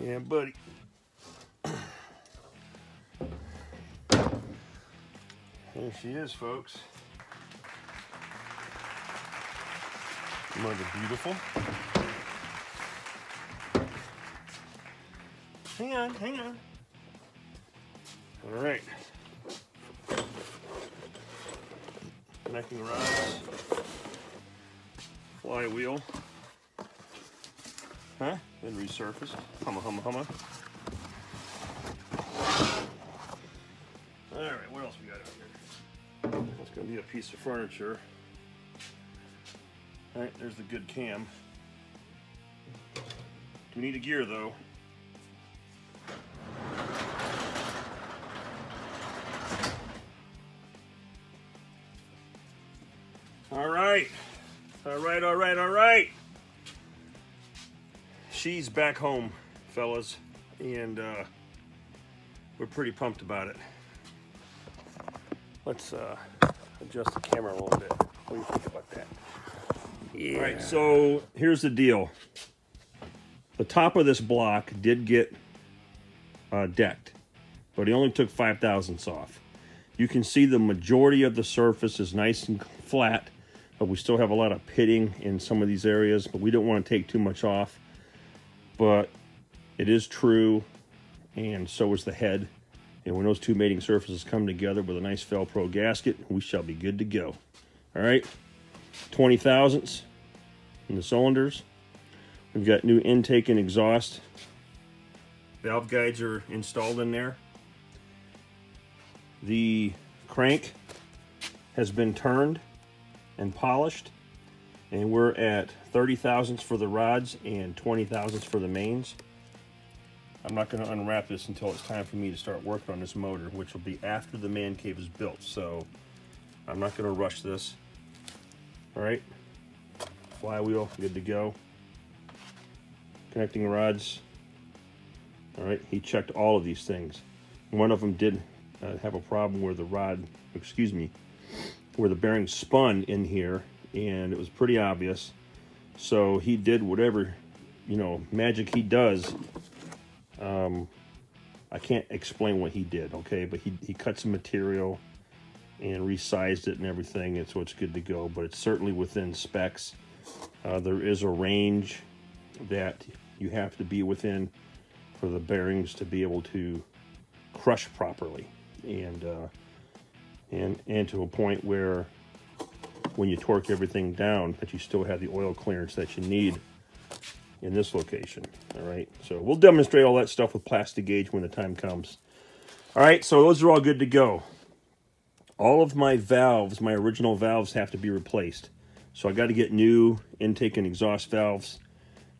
Yeah, buddy. There she is, folks. Mother beautiful. Hang on, hang on. All right. Connecting rods. Flywheel. Huh? Then resurfaced. Humma, humma, humma. All right, what else we got over here? That's gonna be a piece of furniture. All right, there's the good cam. We need a gear though. All right, all right, all right, all right. She's back home, fellas, and we're pretty pumped about it. Let's adjust the camera a little bit. What do you think about that? Yeah. All right, so here's the deal. The top of this block did get decked, but he only took 0.005 off. You can see the majority of the surface is nice and flat, but we still have a lot of pitting in some of these areas, but we don't want to take too much off. But it is true, and so is the head. And when those two mating surfaces come together with a nice Velcro gasket, we shall be good to go. All right, 20 thousandths in the cylinders. We've got new intake and exhaust. Valve guides are installed in there. The crank has been turned and polished, and we're at 30 thousandths for the rods and 20 thousandths for the mains. I'm not going to unwrap this until it's time for me to start working on this motor, which will be after the man cave is built, so I'm not going to rush this. All right, flywheel, good to go. Connecting rods. All right, he checked all of these things. One of them did have a problem where the rod, excuse me, where the bearing spun in here, and it was pretty obvious. So he did whatever, you know, magic he does. I can't explain what he did, okay? But he cut some material and resized it and everything, and so it's good to go. But it's certainly within specs. There is a range that you have to be within for the bearings to be able to crush properly, and to a point where when you torque everything down, that you still have the oil clearance that you need in this location. All right, so we'll demonstrate all that stuff with plastic gauge when the time comes. All right, so those are all good to go. All of my valves, my original valves, have to be replaced. So I got to get new intake and exhaust valves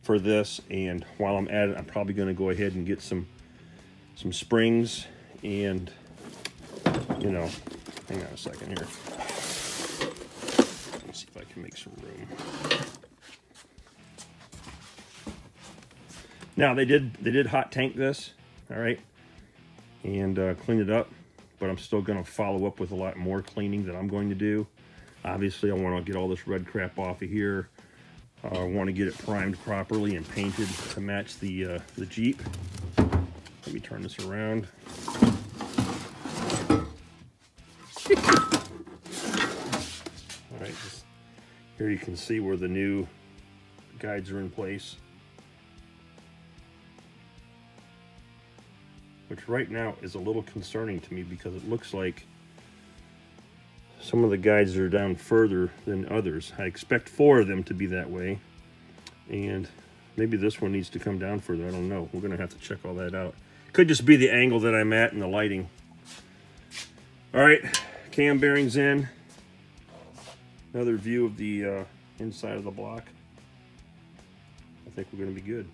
for this, and while I'm at it, I'm probably going to go ahead and get some springs, and you know, hang on a second here. Let's see if I can make some room. Now they did hot tank this, all right, and clean it up, but I'm still going to follow up with a lot more cleaning that I'm going to do. Obviously, I want to get all this red crap off of here. I want to get it primed properly and painted to match the Jeep. Let me turn this around. All right, here you can see where the new guides are in place, which right now is a little concerning to me because it looks like some of the guides are down further than others. I expect 4 of them to be that way, and maybe this one needs to come down further. I don't know. We're gonna have to check all that out. Could just be the angle that I'm at and the lighting. All right, cam bearings in. Another view of the inside of the block. I think we're gonna be good.